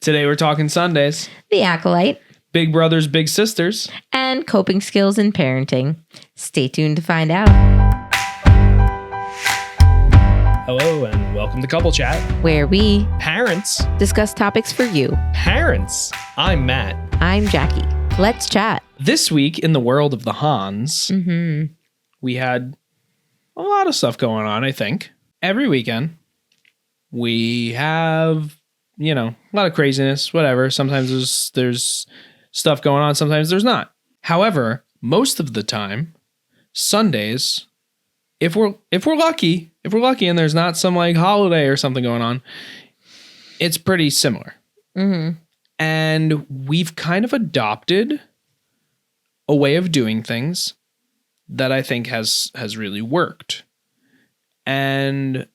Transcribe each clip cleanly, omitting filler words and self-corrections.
Today we're talking Sundays. The Acolyte. Big brothers, big sisters. And coping skills in parenting. Stay tuned to find out. Hello and welcome to Couple Chat. Where we Parents. discuss topics for you. Parents. I'm Matt. I'm Jackie. Let's chat. This week in the world of the Hahns, we had a lot of stuff going on, I think. Every weekend, we have, a lot of craziness, whatever. Sometimes there's stuff going on, sometimes there's not. However, most of the time, Sundays, if we're lucky and there's not some like holiday or something going on, it's pretty similar. And we've kind of adopted a way of doing things that I think has really worked. And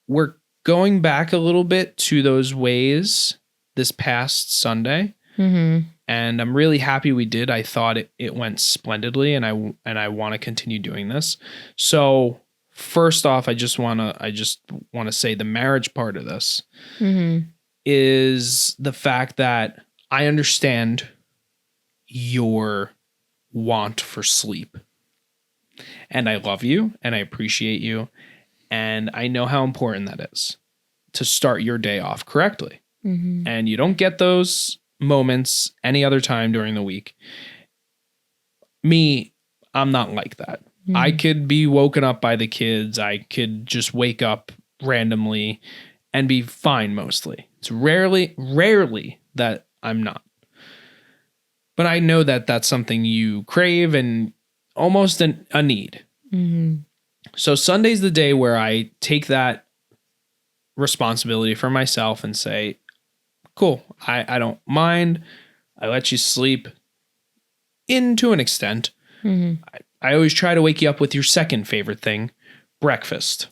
we're going back a little bit to those ways this past Sunday. And I'm really happy we did. I thought it went splendidly, and I want to continue doing this. So first off, I just want to say the marriage part of this is the fact that I understand your want for sleep. And I love you and I appreciate you. And I know how important that is to start your day off correctly. And you don't get those moments any other time during the week. Me, I'm not like that. I could be woken up by the kids. I could just wake up randomly and be fine mostly. It's rarely that I'm not. But I know that that's something you crave and almost a need. So Sunday's the day where I take that responsibility for myself and say, cool, I don't mind. I let you sleep to an extent. I always try to wake you up with your second favorite thing, breakfast.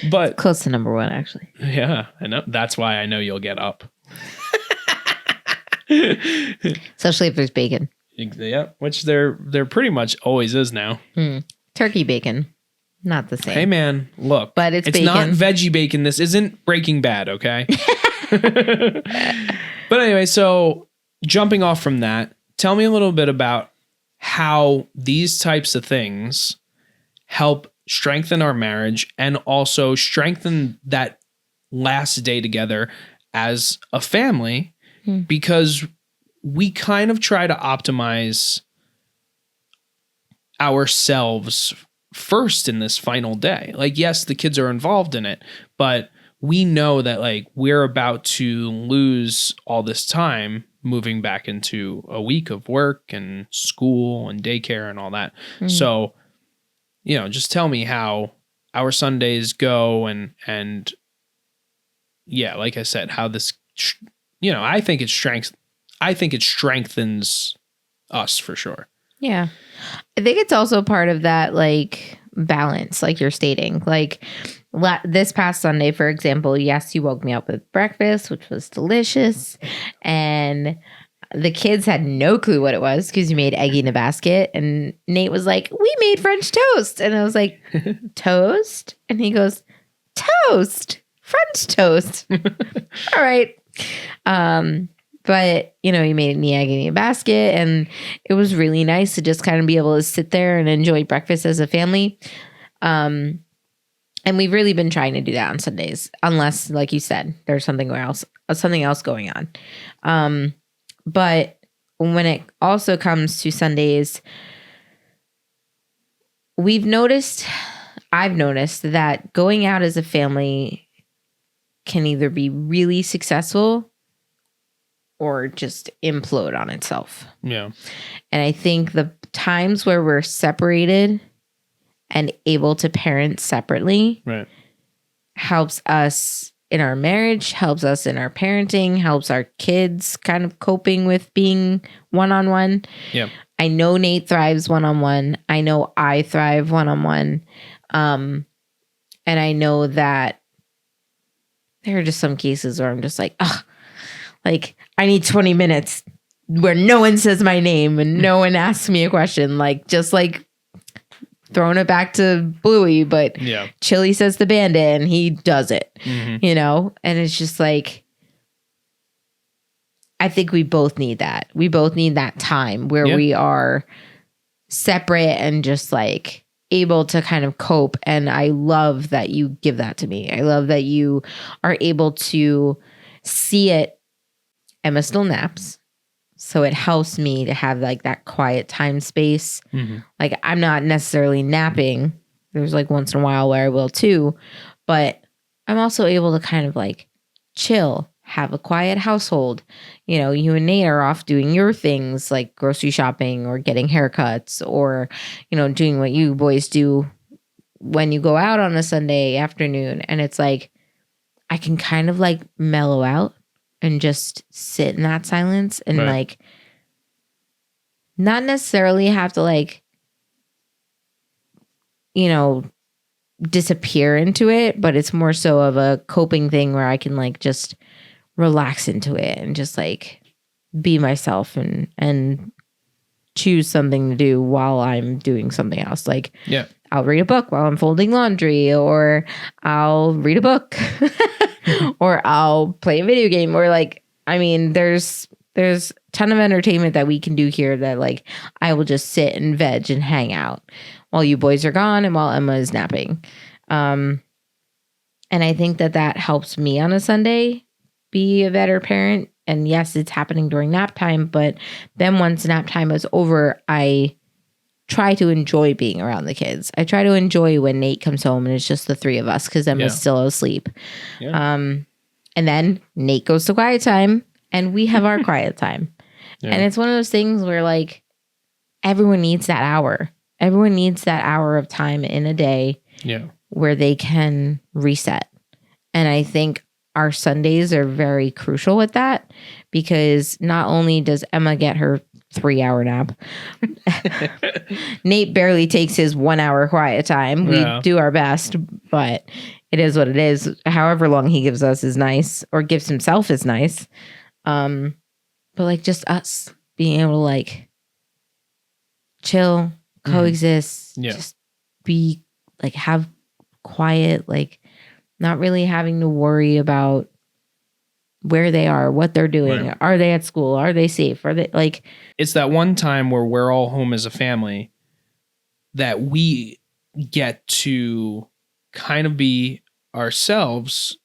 But close to number one, actually. Yeah, I know. That's why I know you'll get up. Especially if there's bacon. Yeah, which there pretty much always is now. Turkey bacon. Not the same. Hey man, look. But it's bacon. Not veggie bacon. This isn't Breaking Bad, okay? But anyway, so jumping off from that, tell me a little bit about how these types of things help strengthen our marriage and also strengthen that last day together as a family, because we kind of try to optimize ourselves first in this final day. Like, yes, the kids are involved in it, but we know that like we're about to lose all this time moving back into a week of work and school and daycare and all that. So, just tell me how our Sundays go and yeah, like I said, how this, I think it strengthens us for sure. Yeah. I think it's also part of that like balance, like you're stating. Like this past Sunday, for example, yes, you woke me up with breakfast, which was delicious. And the kids had no clue what it was because you made egg in a basket. And Nate was like, we made French toast. And I was like, toast? And he goes, toast, French toast. All right. But, he made me egg in a basket, and it was really nice to just kind of be able to sit there and enjoy breakfast as a family. And we've really been trying to do that on Sundays, unless, like you said, there's something else going on. But when it also comes to Sundays, I've noticed that going out as a family can either be really successful or just implode on itself. Yeah. And I think the times where we're separated and able to parent separately helps us in our marriage, helps us in our parenting, helps our kids kind of coping with being one-on-one. Yeah. I know Nate thrives one-on-one. I know I thrive one-on-one. And I know that there are just some cases where I'm just like, like I need 20 minutes where no one says my name and no one asks me a question. Like, just like throwing it back to Bluey, but Chili says the bandit and he does it, you know? And it's just like, I think we both need that. We both need that time where we are separate and just like able to kind of cope. And I love that you give that to me. I love that you are able to see it. Emma still naps. So it helps me to have like that quiet time space. Like I'm not necessarily napping. There's like once in a while where I will too, but I'm also able to kind of like chill, have a quiet household. You know, you and Nate are off doing your things like grocery shopping or getting haircuts or, you know, doing what you boys do when you go out on a Sunday afternoon. And it's like, I can kind of like mellow out and just sit in that silence and like not necessarily have to like, you know, disappear into it, but it's more so of a coping thing where I can like just relax into it and just like be myself and choose something to do while I'm doing something else. Like I'll read a book while I'm folding laundry, or I'll read a book or I'll play a video game, or like, I mean, there's a ton of entertainment that we can do here that like I will just sit and veg and hang out while you boys are gone and while Emma is napping. And I think that helps me on a Sunday be a better parent. And yes, it's happening during nap time, but then once nap time is over, I try to enjoy being around the kids. I try to enjoy when Nate comes home and it's just the three of us because Emma's still asleep. And then Nate goes to quiet time and we have our quiet time. And it's one of those things where like everyone needs that hour. Everyone needs that hour of time in a day where they can reset. And I think our Sundays are very crucial with that because not only does Emma get her 3-hour nap, Nate barely takes his 1-hour quiet time. We do our best, but it is what it is. However long he gives us is nice, or gives himself is nice. But like just us being able to like chill, coexist, just be like, have quiet, like not really having to worry about where they are, what they're doing. Are they at school? Are they safe? Are they like... It's that one time where we're all home as a family that we get to kind of be ourselves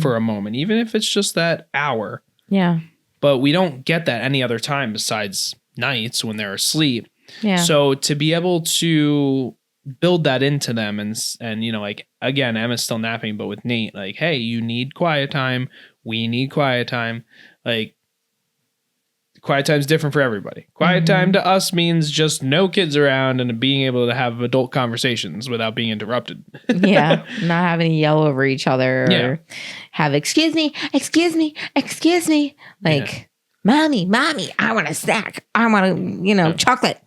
for a moment, even if it's just that hour. Yeah. But we don't get that any other time besides nights when they're asleep. Yeah. So to be able to build that into them and you know, like, again, Emma's still napping, but with Nate, like, hey, you need quiet time. We need quiet time. Like, quiet time's different for everybody. Quiet time to us means just no kids around and being able to have adult conversations without being interrupted. Not having to yell over each other or have excuse me. Like, mommy, I want a snack. I want to, chocolate.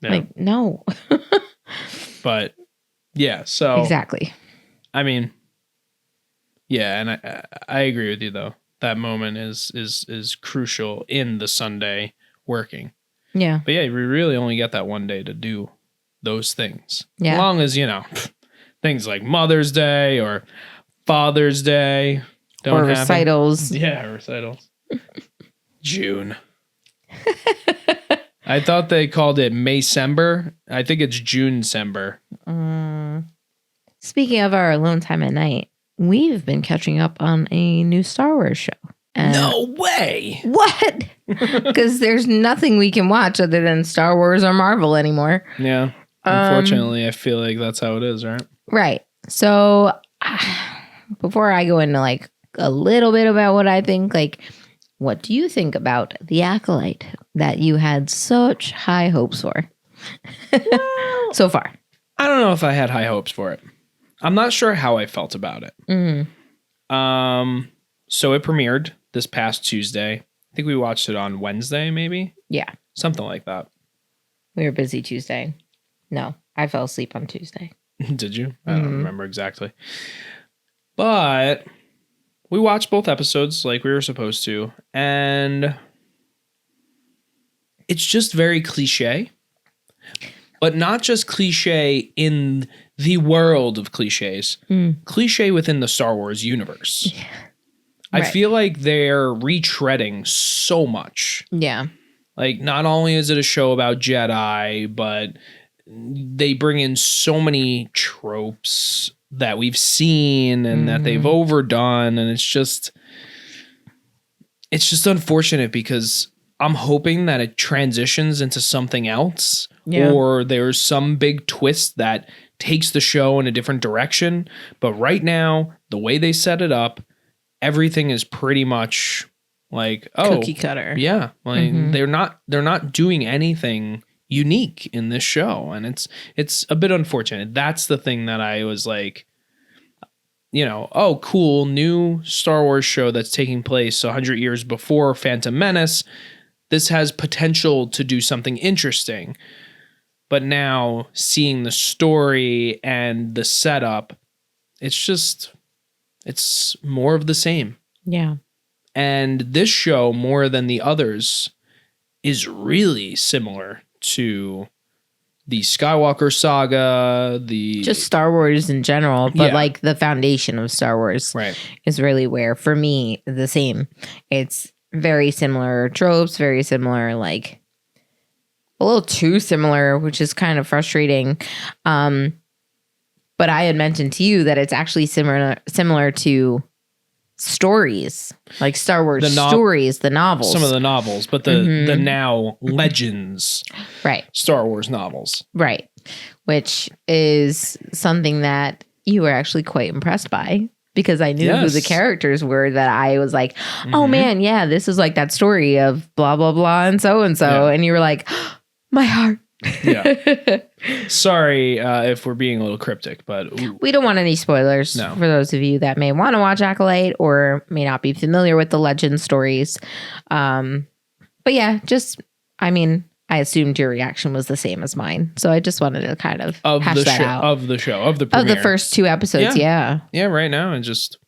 Like, no. But yeah, so exactly. I mean, yeah, and I agree with you though. That moment is crucial in the Sunday working. Yeah. But yeah, we really only get that one day to do those things. Yeah. As long as, things like Mother's Day or Father's Day don't or happen. Recitals. Yeah, recitals. June. I thought they called it Maycember. I think it's June-cember. Speaking of our alone time at night, we've been catching up on a new Star Wars show. No way! What? Because there's nothing we can watch other than Star Wars or Marvel anymore. Yeah. Unfortunately, I feel like that's how it is, right? Right. So before I go into like a little bit about what I think, like, what do you think about The Acolyte that you had such high hopes for? Well, so far. I don't know if I had high hopes for it. I'm not sure how I felt about it. So it premiered this past Tuesday. I think we watched it on Wednesday, maybe? Yeah. Something like that. We were busy Tuesday. No, I fell asleep on Tuesday. Did you? I don't remember exactly. But we watched both episodes like we were supposed to. And it's just very cliche. but not just cliche in the world of cliches, cliche within the Star Wars universe. Yeah. I feel like they're retreading so much. Yeah. Like, not only is it a show about Jedi, but they bring in so many tropes that we've seen and that they've overdone. And it's just unfortunate because I'm hoping that it transitions into something else or there's some big twist that takes the show in a different direction. But right now, the way they set it up, everything is pretty much like, cookie cutter. Yeah. Like they're not doing anything unique in this show. And it's a bit unfortunate. That's the thing that I was like, oh, cool, new Star Wars show that's taking place 100 years before Phantom Menace. This has potential to do something interesting. But now seeing the story and the setup, it's more of the same. Yeah. And this show, more than the others, is really similar to the Skywalker saga, just Star Wars in general, but like the foundation of Star Wars is really where, for me, the same. It's very similar tropes, very similar, like a little too similar, which is kind of frustrating. But I had mentioned to you that it's actually similar to stories, like Star Wars stories, the novels. Some of the novels, but the now Legends Star Wars novels. Right. Which is something that you were actually quite impressed by because I knew who the characters were, that I was like, oh man, yeah, this is like that story of blah, blah, blah, and so. And you were like, my heart. Yeah. Sorry if we're being a little cryptic, but we don't want any spoilers for those of you that may want to watch Acolyte or may not be familiar with the legend stories. But yeah, I assumed your reaction was the same as mine, so I just wanted to kind of hash that out. Of the premiere. The first 2 episodes. Yeah. Right now, and just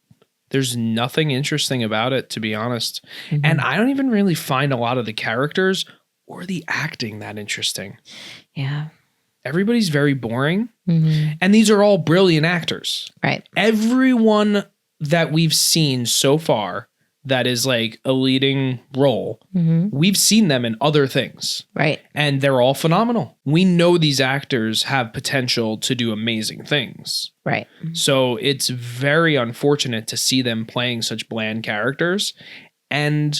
there's nothing interesting about it, to be honest. And I don't even really find a lot of the characters or the acting that interesting. Yeah. Everybody's very boring. And these are all brilliant actors. Right. Everyone that we've seen so far that is like a leading role, we've seen them in other things. Right. And they're all phenomenal. We know these actors have potential to do amazing things. Right. So it's very unfortunate to see them playing such bland characters and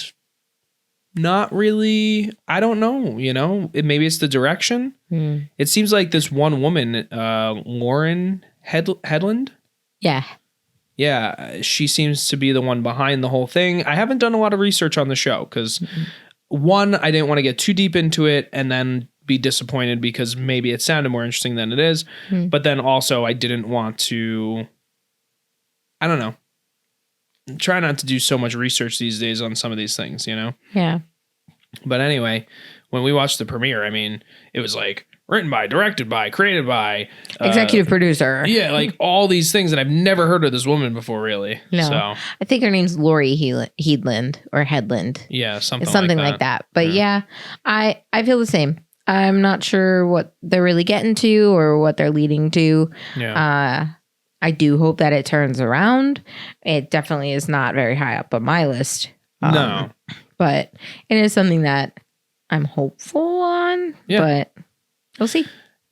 not really, I don't know, maybe it's the direction. It seems like this one woman, Lauren Headland. Yeah. Yeah, she seems to be the one behind the whole thing. I haven't done a lot of research on the show because one, I didn't want to get too deep into it and then be disappointed because maybe it sounded more interesting than it is. But then also I didn't want to, I don't know. Try not to do so much research these days on some of these things, Yeah. But anyway, when we watched the premiere, it was like written by, directed by, created by, executive producer. Yeah, like all these things, and I've never heard of this woman before, really. No, so, I think her name's Lori Headland or Headland. Yeah, something like that. But yeah, I feel the same. I'm not sure what they're really getting to or what they're leading to. Yeah. I do hope that it turns around. It definitely is not very high up on my list. No. But it is something that I'm hopeful on. Yeah. But we'll see.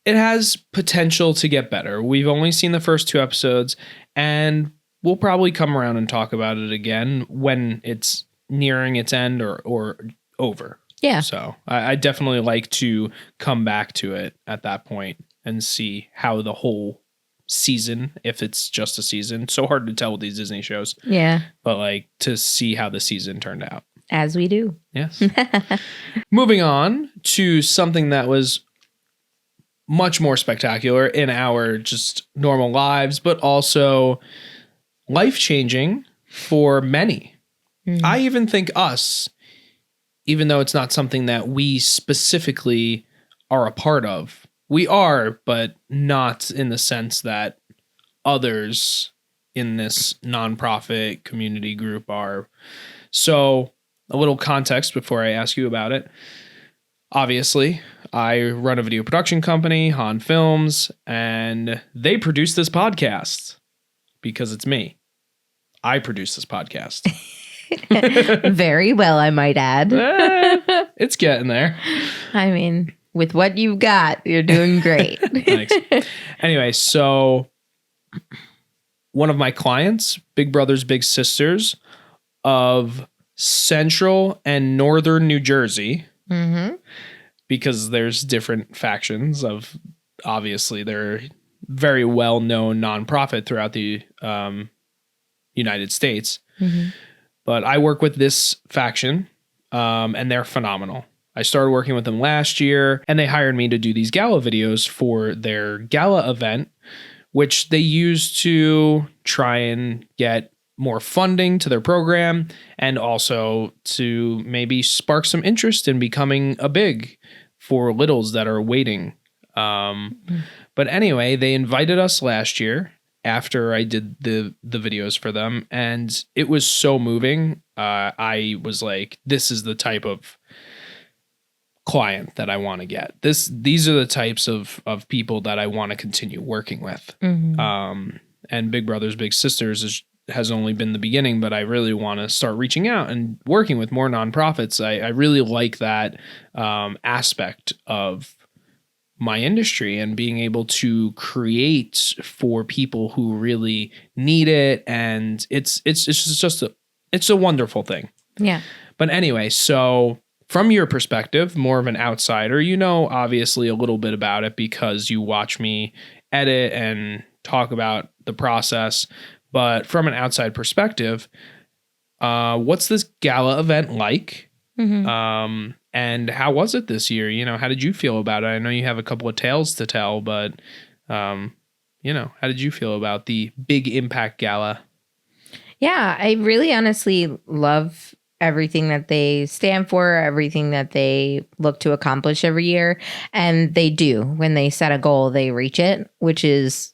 It has potential to get better. We've only seen the first 2 episodes, and we'll probably come around and talk about it again when it's nearing its end or over. Yeah. So I definitely like to come back to it at that point and see how the whole season, if it's just a season, so hard to tell with these Disney shows. Yeah. But like to see how the season turned out. As we do. Yes. Moving on to something that was much more spectacular in our just normal lives, but also life-changing for many. I even think us, even though it's not something that we specifically are a part of, we are, but not in the sense that others in this nonprofit community group are. So a little context before I ask you about it. Obviously, I run a video production company, Hahn Films, and they produce this podcast because it's me. I produce this podcast. Very well, I might add. It's getting there. I mean, with what you've got, you're doing great. Thanks. Anyway, so one of my clients, Big Brothers Big Sisters of Central and Northern New Jersey, because there's different factions of, obviously, they're very well-known nonprofit throughout the United States. But I work with this faction, and they're phenomenal. I started working with them last year, and they hired me to do these gala videos for their gala event, which they use to try and get more funding to their program and also to maybe spark some interest in becoming a big for littles that are waiting. But anyway, they invited us last year after I did the videos for them, and it was so moving. I was like, this is the type of client that I want to get. These are the types of people that I want to continue working with. And Big Brothers Big Sisters has only been the beginning, but I really want to start reaching out and working with more nonprofits. I really like that aspect of my industry and being able to create for people who really need it. And it's a wonderful thing. Yeah. But anyway, so from your perspective, more of an outsider, you know, obviously a little bit about it because you watch me edit and talk about the process. But from an outside perspective, what's this gala event like? And how was it this year? You know, how did you feel about it? I know you have a couple of tales to tell, but, you know, how did you feel about the Big Impact Gala? Yeah, I really honestly love everything that they stand for, everything that they look to accomplish every year. And they do. When they set a goal, they reach it, which is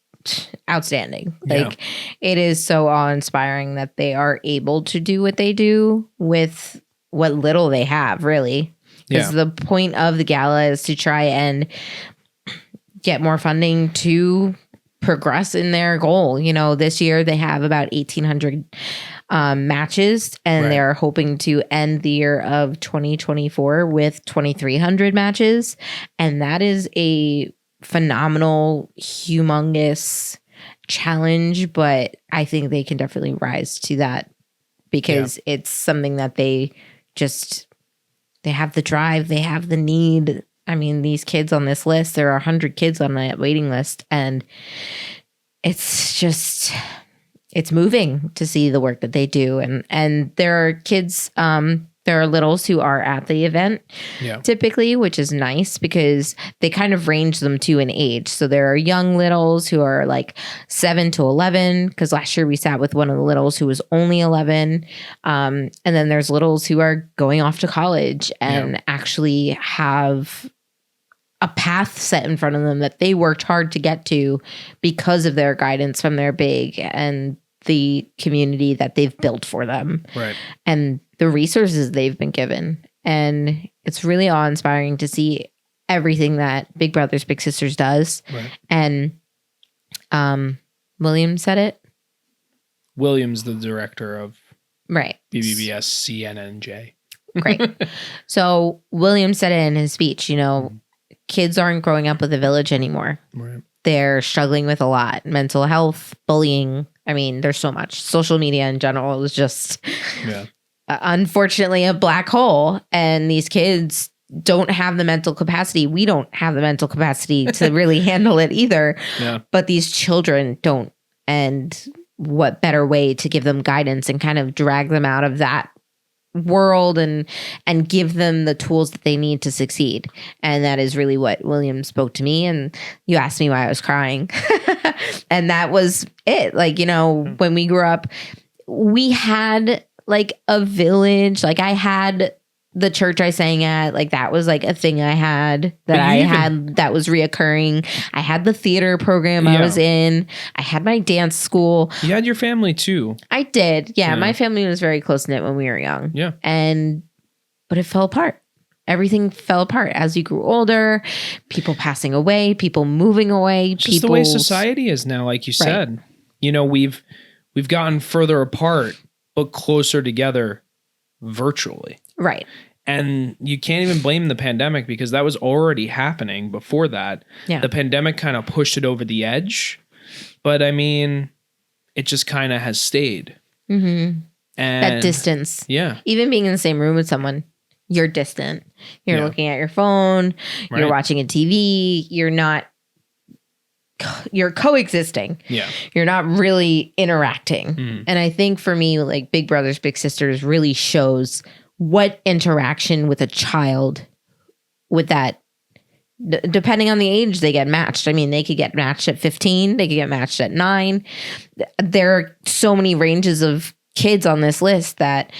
outstanding. Like, it is so awe-inspiring that they are able to do what they do with what little they have, really. Because the point of the gala is to try and get more funding to progress in their goal. You know, this year they have about 1,800 matches, and they're hoping to end the year of 2024 with 2,300 matches. And that is a phenomenal, humongous challenge, but I think they can definitely rise to that because it's something that they have the drive, they have the need. I mean, these kids on this list, there are 100 kids on that waiting list, and it's moving to see the work that they do. And there are kids, there are littles who are at the event typically, which is nice because they kind of range them to an age. So there are young littles who are like 7 to 11, because last year we sat with one of the littles who was only 11. And then there's littles who are going off to college and actually have a path set in front of them that they worked hard to get to because of their guidance from their big and the community that they've built for them. Right. And the resources they've been given. And it's really awe-inspiring to see everything that Big Brothers Big Sisters does. Right. And William said it. William's the director of BBBS CNNJ. Great. So William said it in his speech, you know, kids aren't growing up with a village anymore. Right. They're struggling with a lot. Mental health, bullying. I mean, there's so much. Social media in general is just, unfortunately, a black hole. And these kids don't have the mental capacity. We don't have the mental capacity to really handle it either. Yeah. But these children don't. And what better way to give them guidance and kind of drag them out of that world and give them the tools that they need to succeed. And that is really what William spoke to me. And you asked me why I was crying. And that was it. Like, you know, when we grew up, we had like a village. Like, I had the church I sang at, like that was like a thing I had that was reoccurring. I had the theater program I was in. I had my dance school. You had your family too. I did. Yeah. My family was very close knit when we were young. Yeah. But it fell apart. everything fell apart as you grew older, people passing away, people moving away. Just the way society is now, like you said. You know, we've gotten further apart, but closer together virtually. Right. And you can't even blame the pandemic because that was already happening before that. Yeah. The pandemic kind of pushed it over the edge. But I mean, it just kind of has stayed. Mm-hmm. And that distance. Yeah. Even being in the same room with someone, you're distant. You're looking at your phone. You're watching a TV. You're coexisting. Yeah. You're not really interacting. Mm. And I think for me, like Big Brothers Big Sisters really shows what interaction with a child with that, depending on the age they get matched. I mean, they could get matched at 15. They could get matched at 9. There are so many ranges of kids on this list that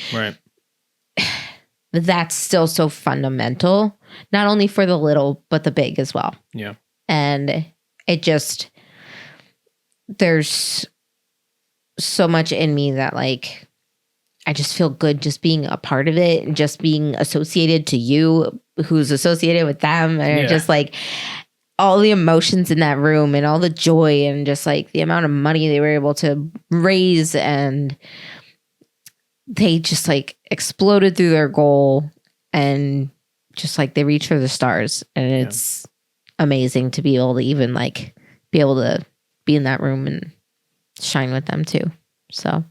that's still so fundamental, not only for the little, but the big as well. Yeah. And it just, there's so much in me that like, I just feel good just being a part of it and just being associated to you who's associated with them. And just like all the emotions in that room and all the joy and just like the amount of money they were able to raise, and they just like exploded through their goal and just like they reached for the stars. And it's amazing to be able to even like be able to be in that room and shine with them too. So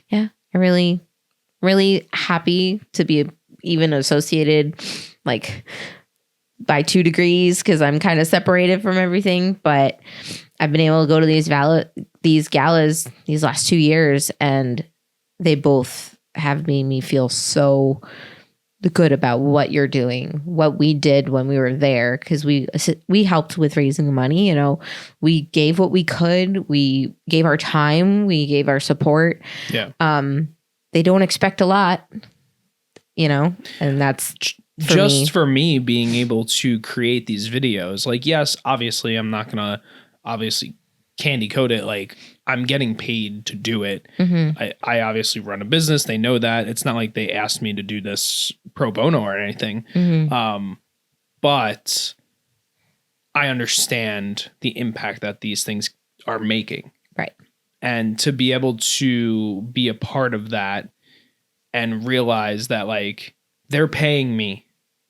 yeah, I really happy to be even associated like by 2 degrees because I'm kind of separated from everything. But I've been able to go to these galas these last 2 years, and they both have made me feel so good about what you're doing, what we did when we were there, because we helped with raising the money. You know, we gave what we could. We gave our time. We gave our support. Yeah. They don't expect a lot, you know, and that's for me being able to create these videos. Like, yes, obviously I'm not going to candy coat it. Like, I'm getting paid to do it. Mm-hmm. I obviously run a business. They know that. It's not like they asked me to do this pro bono or anything. Mm-hmm. But I understand the impact that these things are making. Right. And to be able to be a part of that and realize that like they're paying me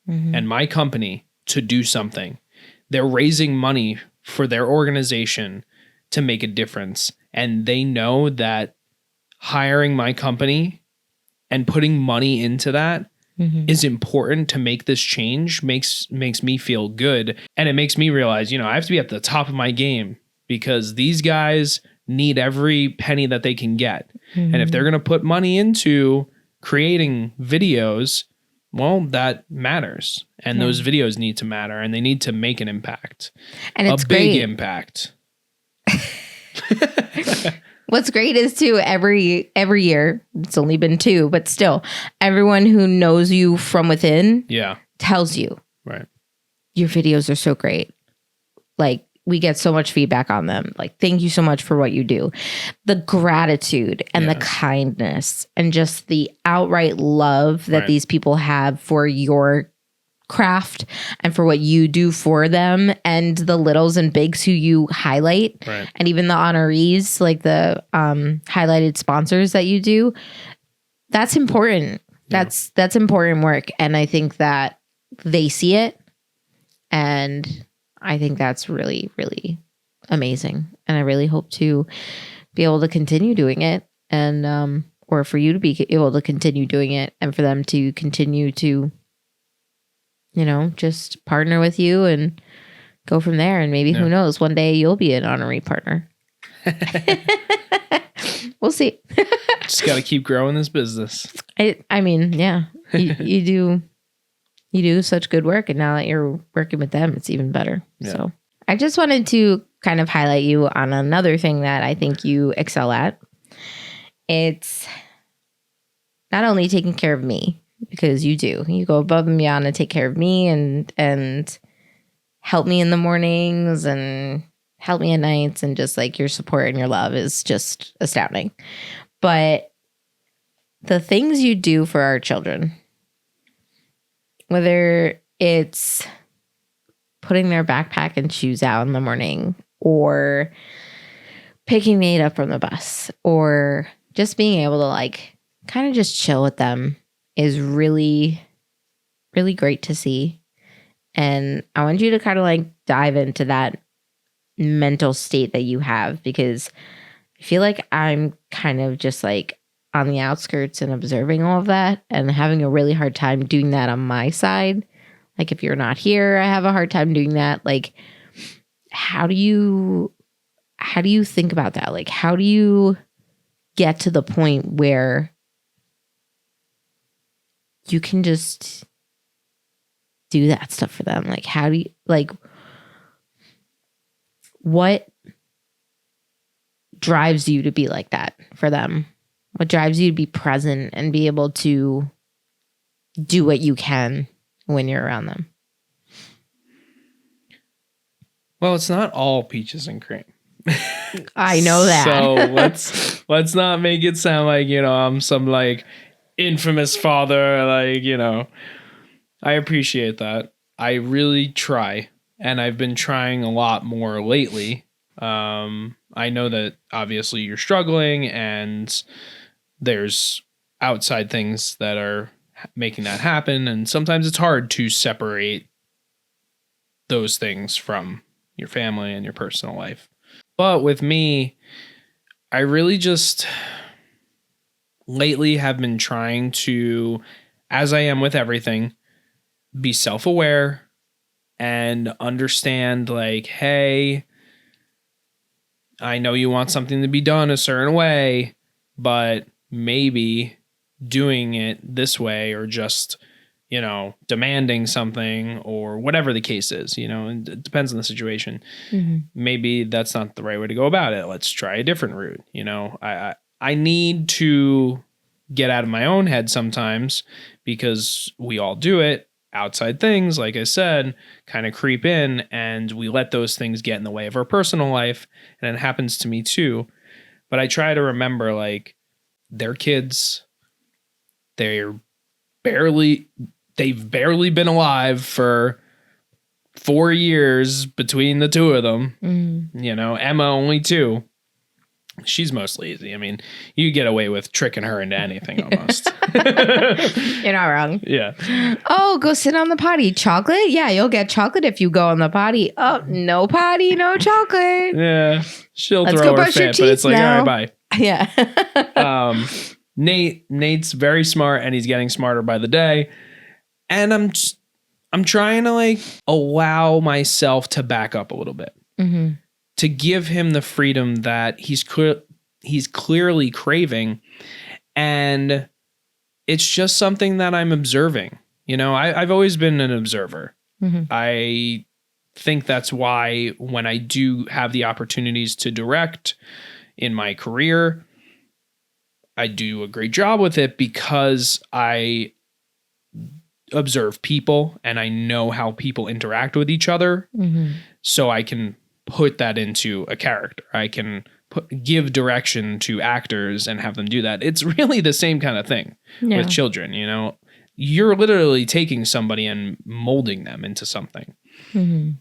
and my company to do something. They're raising money for their organization to make a difference. And they know that hiring my company and putting money into that is important to make this change, makes me feel good. And it makes me realize, you know, I have to be at the top of my game because these guys need every penny that they can get. And if they're going to put money into creating videos, well, that matters. And those videos need to matter, and they need to make an impact. And it's a big impact. What's great is too, every year, it's only been 2, but still, everyone who knows you from within tells you, your videos are so great. Like, we get so much feedback on them. Like, thank you so much for what you do. The gratitude and the kindness and just the outright love that these people have for your craft and for what you do for them, and the littles and bigs who you highlight, and even the honorees, like the highlighted sponsors that you do. That's important. That's important work. And I think that they see it, and I think that's really, really amazing. And I really hope to be able to continue doing it, and or for you to be able to continue doing it, and for them to continue to, you know, just partner with you and go from there. And maybe who knows, one day you'll be an honorary partner. We'll see. Just got to keep growing this business. I mean, yeah, you do such good work, and now that you're working with them, it's even better. Yeah. So I just wanted to kind of highlight you on another thing that I think you excel at. It's not only taking care of me, because you go above and beyond to take care of me and help me in the mornings and help me at nights, and just like your support and your love is just astounding. But the things you do for our children, whether it's putting their backpack and shoes out in the morning, or picking Nate up from the bus, or just being able to like kind of just chill with them is really, really great to see. And I want you to kind of like dive into that mental state that you have, because I feel like I'm kind of just like on the outskirts and observing all of that and having a really hard time doing that on my side. Like if you're not here, I have a hard time doing that. Like how do you think about that? Like how do you get to the point where you can just do that stuff for them? Like how do you, like, what drives you to be like that for them? What drives you to be present and be able to do what you can when you're around them? Well, it's not all peaches and cream. I know that. So let's not make it sound like, I'm some like infamous father. Like, I appreciate that. I really try, and I've been trying a lot more lately. I know that obviously you're struggling, and there's outside things that are making that happen, and sometimes it's hard to separate those things from your family and your personal life. But with me, I really just lately have been trying to, as I am with everything, be self-aware and understand like, hey, I know you want something to be done a certain way, but maybe doing it this way, or just, demanding something, or whatever the case is, and it depends on the situation. Mm-hmm. Maybe that's not the right way to go about it. Let's try a different route. I need to get out of my own head sometimes, because we all do it. Outside things, like I said, kind of creep in, and we let those things get in the way of our personal life. And it happens to me too. But I try to remember, like, they're kids. They've barely been alive for 4 years between the two of them. Emma only 2. She's mostly easy. I mean, you get away with tricking her into anything almost. You're not wrong. Yeah. Oh, go sit on the potty. Chocolate? Yeah, you'll get chocolate if you go on the potty. Oh, no potty, no chocolate. Yeah. She'll throw her fit, but it's like, now. all right, bye. Yeah. Nate's very smart, and he's getting smarter by the day. And I'm trying to like allow myself to back up a little bit. Mm-hmm. To give him the freedom that he's clearly craving. And it's just something that I'm observing. I've always been an observer. Mm-hmm. I think that's why when I do have the opportunities to direct in my career, I do a great job with it, because I observe people and I know how people interact with each other. Mm-hmm. So I can put that into a character. I can give direction to actors and have them do that. It's really the same kind of thing with children. You're literally taking somebody and molding them into something. Mm-hmm.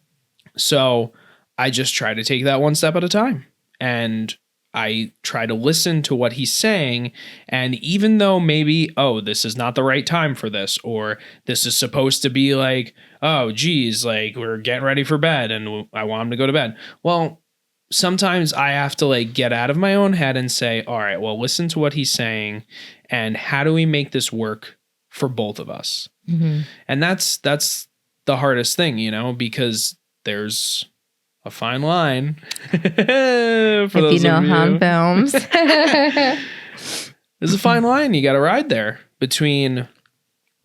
So I just try to take that one step at a time, and I try to listen to what he's saying. And even though maybe, this is not the right time for this, or this is supposed to be like, oh, geez, like we're getting ready for bed and I want him to go to bed. Well, sometimes I have to like get out of my own head and say, all right, well, listen to what he's saying, and how do we make this work for both of us? Mm-hmm. And that's the hardest thing, because there's a fine line. If you know Hahn films. There's a fine line you got to ride there between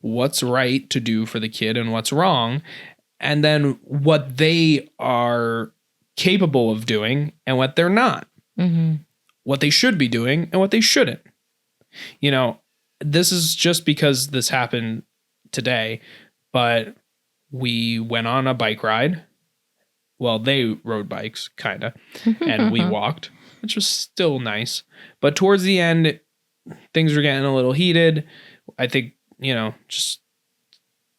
what's right to do for the kid and what's wrong, and then what they are capable of doing and what they're not. Mm-hmm. What they should be doing and what they shouldn't. This is just because this happened today, but we went on a bike ride. Well, they rode bikes, kind of, and we walked, which was still nice. But towards the end, things were getting a little heated. I think, just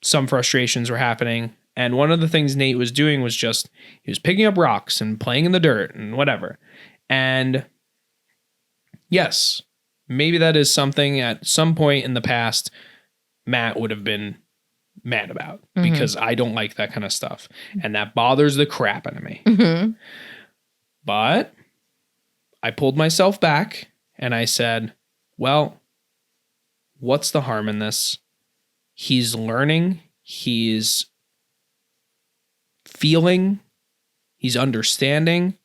some frustrations were happening. And one of the things Nate was doing was just, he was picking up rocks and playing in the dirt and whatever. And yes, maybe that is something at some point in the past Matt would have been mad about, because I don't like that kind of stuff. And that bothers the crap out of me. But I pulled myself back and I said, well, what's the harm in this? He's learning. He's feeling. He's understanding.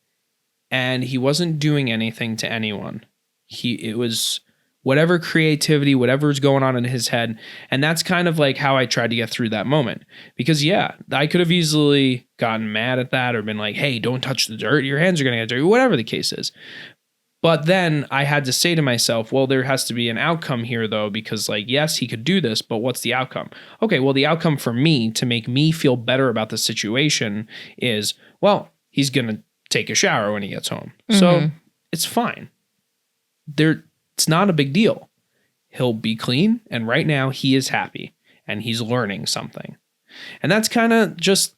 And he wasn't doing anything to anyone. It was whatever creativity, whatever's going on in his head. And that's kind of like how I tried to get through that moment. Because yeah, I could have easily gotten mad at that or been like, hey, don't touch the dirt. Your hands are going to get dirty, whatever the case is. But then I had to say to myself, well, there has to be an outcome here though, because like, yes, he could do this, but what's the outcome? Okay, well, the outcome for me to make me feel better about the situation is, well, he's going to take a shower when he gets home. So it's fine. It's not a big deal. He'll be clean. And right now he is happy and he's learning something. And that's kind of just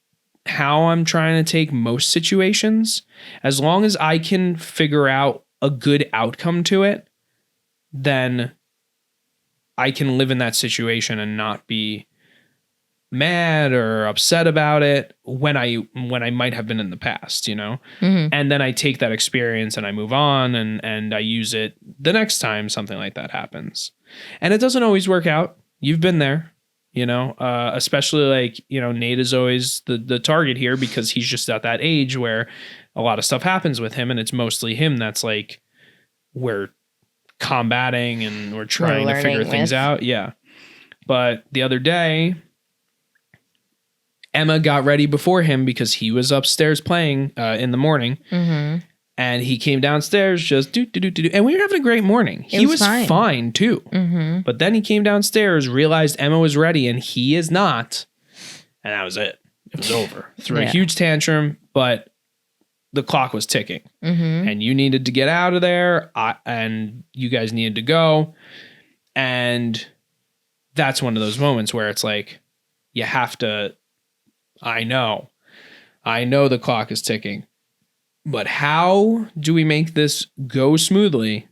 how I'm trying to take most situations. As long as I can figure out a good outcome to it, then I can live in that situation and not be mad or upset about it when I might have been in the past, you know? And then I take that experience and I move on and I use it the next time something like that happens. And it doesn't always work out. You've been there, you know, especially like, you know, Nate is always the target here because he's just at that age where a lot of stuff happens with him and it's mostly him that's like, we're combating and we're trying to figure things out. Yeah. But the other day, Emma got ready before him because he was upstairs playing in the morning. And he came downstairs just do. And we were having a great morning. He was fine too. But then he came downstairs, realized Emma was ready and he is not. And that was it. It was over. Threw a huge tantrum, but the clock was ticking. And you needed to get out of there and you guys needed to go. And that's one of those moments where it's like, you have to, I know the clock is ticking, but how do we make this go smoothly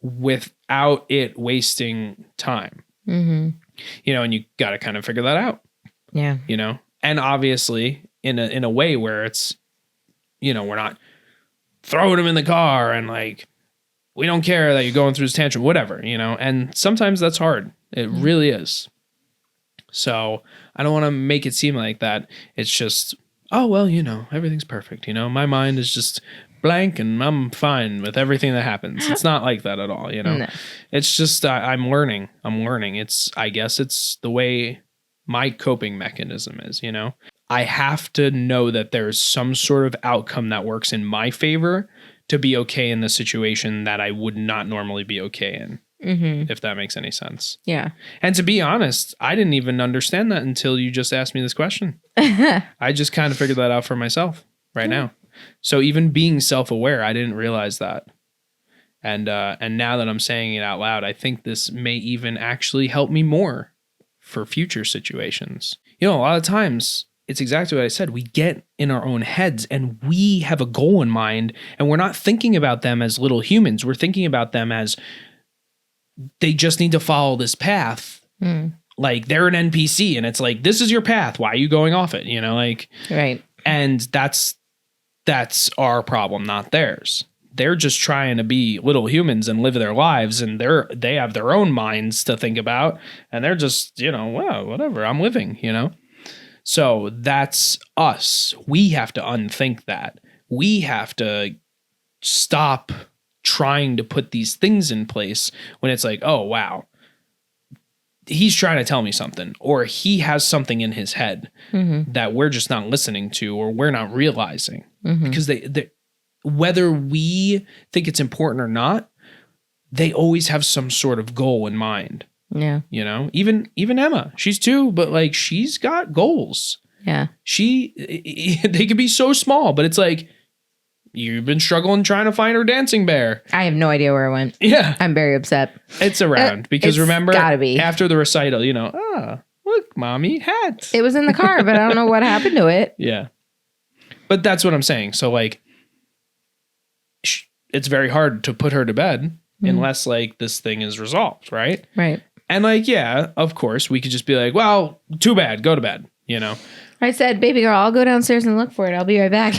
without it wasting time? You know, and you got to kind of figure that out. Yeah. You know, and obviously in a way where it's, you know, we're not throwing him in the car and like, we don't care that you're going through this tantrum, whatever, you know, and sometimes that's hard. It really is. So I don't want to make it seem like that. It's just, oh, well, you know, everything's perfect. You know, my mind is just blank and I'm fine with everything that happens. It's not like that at all. You know, It's just, I'm learning. I guess it's the way my coping mechanism is, you know, I have to know that there's some sort of outcome that works in my favor to be okay in the situation that I would not normally be okay in. If that makes any sense. Yeah. And to be honest, I didn't even understand that until you just asked me this question. I just kind of figured that out for myself right now. So even being self-aware, I didn't realize that. And now that I'm saying it out loud, I think this may even actually help me more for future situations. You know, a lot of times it's exactly what I said. We get in our own heads and we have a goal in mind and we're not thinking about them as little humans. We're thinking about them as they just need to follow this path. Like they're an NPC and it's like, this is your path. Why are you going off it? You know, like, right. And that's our problem, not theirs. They're just trying to be little humans and live their lives. And they have their own minds to think about. And they're just, you know, well, whatever, I'm living, you know? So that's us. We have to unthink that. We have to stop trying to put these things in place when it's like, oh, wow, he's trying to tell me something, or he has something in his head that we're just not listening to, or we're not realizing because they, whether we think it's important or not, they always have some sort of goal in mind. Yeah. You know, even Emma, she's 2, but like, she's got goals. Yeah. They could be so small, but it's like, you've been struggling trying to find her dancing bear. I have no idea where it went. Yeah. I'm very upset. It's around because remember, gotta be. After the recital, you know, look, mommy, hat. It was in the car, but I don't know what happened to it. Yeah. But that's what I'm saying. So like, it's very hard to put her to bed unless like this thing is resolved, right? Right. And like, yeah, of course, we could just be like, well, too bad, go to bed, you know? I said, baby girl, I'll go downstairs and look for it. I'll be right back.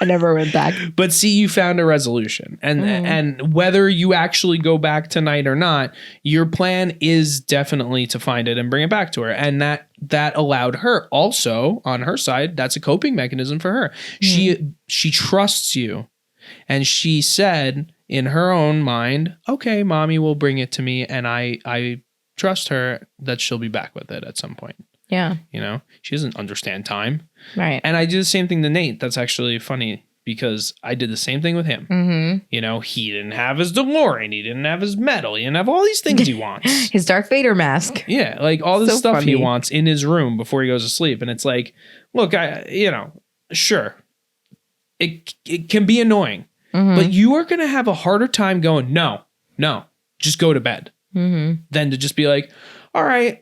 I never went back. But see, you found a resolution. And whether you actually go back tonight or not, your plan is definitely to find it and bring it back to her. And that allowed her also on her side, that's a coping mechanism for her. She trusts you. And she said in her own mind, okay, mommy will bring it to me. And I trust her that she'll be back with it at some point. Yeah. You know, she doesn't understand time. Right. And I do the same thing to Nate. That's actually funny because I did the same thing with him. Mm-hmm. You know, he didn't have his DeLorean. He didn't have his medal. He didn't have all these things he wants. His Darth Vader mask. Yeah. Like all this So stuff funny. he wants in his room before he goes to sleep. And it's like, look, sure. It can be annoying. Mm-hmm. But you are going to have a harder time going, no, just go to bed. Mm-hmm. Than to just be like, all right,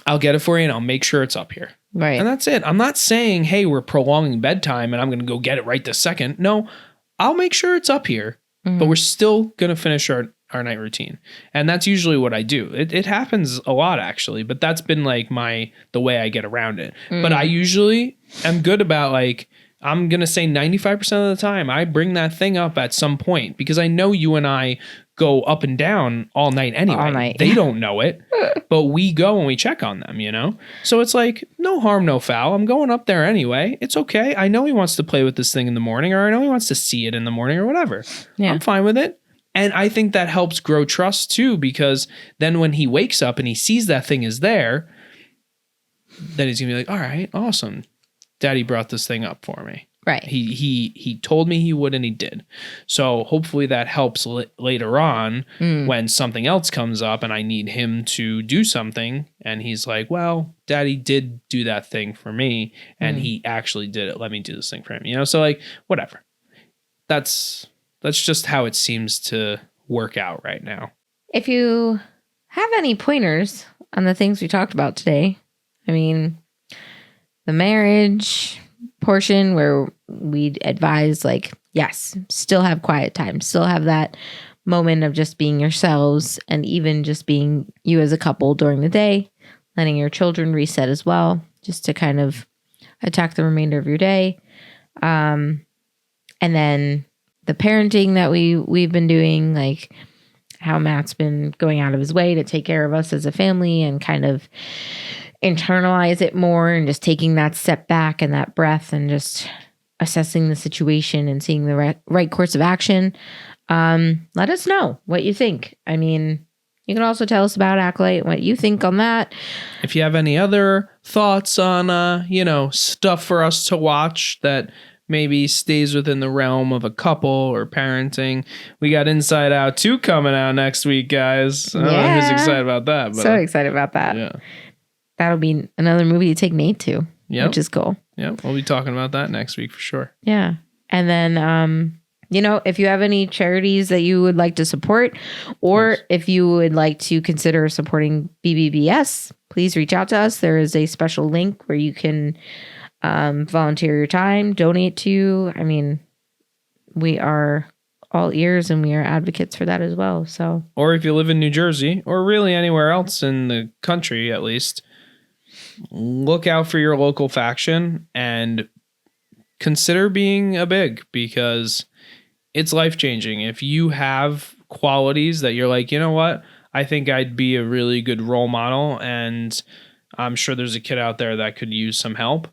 I'll get it for you and I'll make sure it's up here. Right. And that's it. I'm not saying, hey, we're prolonging bedtime and I'm going to go get it right this second. No, I'll make sure it's up here, but we're still going to finish our night routine. And that's usually what I do. It happens a lot actually, but that's been like the way I get around it. But I usually am good about like, I'm going to say 95% of the time I bring that thing up at some point because I know you and I go up and down all night anyway. All night. They don't know it, but we go and we check on them, you know? So it's like, no harm, no foul. I'm going up there anyway. It's okay. I know he wants to play with this thing in the morning, or I know he wants to see it in the morning or whatever. Yeah. I'm fine with it. And I think that helps grow trust too, because then when he wakes up and he sees that thing is there, then he's going to be like, all right, awesome. Daddy brought this thing up for me. Right. He told me he would and he did. So hopefully that helps later on when something else comes up and I need him to do something. And he's like, well, Daddy did do that thing for me and he actually did it. Let me do this thing for him. You know, so like, whatever. That's just how it seems to work out right now. If you have any pointers on the things we talked about today, I mean, the marriage portion where we'd advise like, yes, still have quiet time, still have that moment of just being yourselves and even just being you as a couple during the day, letting your children reset as well, just to kind of attack the remainder of your day. And then the parenting that we've been doing, like how Matt's been going out of his way to take care of us as a family and kind of internalize it more and just taking that step back and that breath and just assessing the situation and seeing the right course of action. Let us know what you think. I mean, you can also tell us about Acolyte, what you think on that. If you have any other thoughts on, stuff for us to watch that maybe stays within the realm of a couple or parenting, we got Inside Out 2 coming out next week, guys. I don't know who's excited about that. But, so excited about that. Yeah. That'll be another movie to take Nate to, which is cool. Yeah, we'll be talking about that next week for sure. Yeah. And then, if you have any charities that you would like to support, or if you would like to consider supporting BBBS, please reach out to us. There is a special link where you can volunteer your time, donate to. I mean, we are all ears and we are advocates for that as well. So, or if you live in New Jersey or really anywhere else in the country, at least, look out for your local faction and consider being a big, because it's life-changing. If you have qualities that you're like, you know what, I think I'd be a really good role model and I'm sure there's a kid out there that could use some help,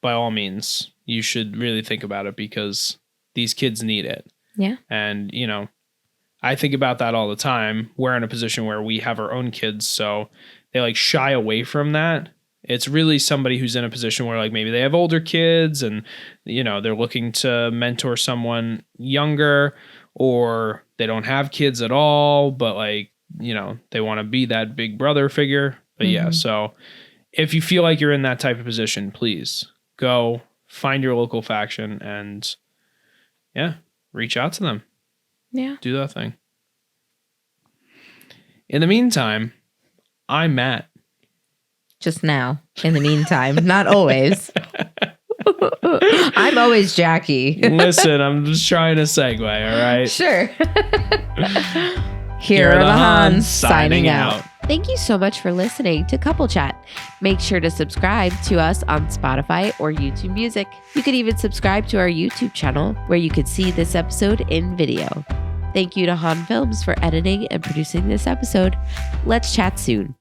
by all means, you should really think about it because these kids need it. Yeah. And, I think about that all the time. We're in a position where we have our own kids, so they like shy away from that. It's really somebody who's in a position where like maybe they have older kids and, they're looking to mentor someone younger, or they don't have kids at all, but like, they want to be that big brother figure. But yeah, so if you feel like you're in that type of position, please go find your local faction and reach out to them. Yeah. Do that thing. In the meantime, I'm Matt. Just now. In the meantime, not always. I'm always Jackie. Listen, I'm just trying to segue, all right? Sure. Here are the Hahns signing out. Thank you so much for listening to Couple Chat. Make sure to subscribe to us on Spotify or YouTube Music. You can even subscribe to our YouTube channel where you can see this episode in video. Thank you to Hahn Films for editing and producing this episode. Let's chat soon.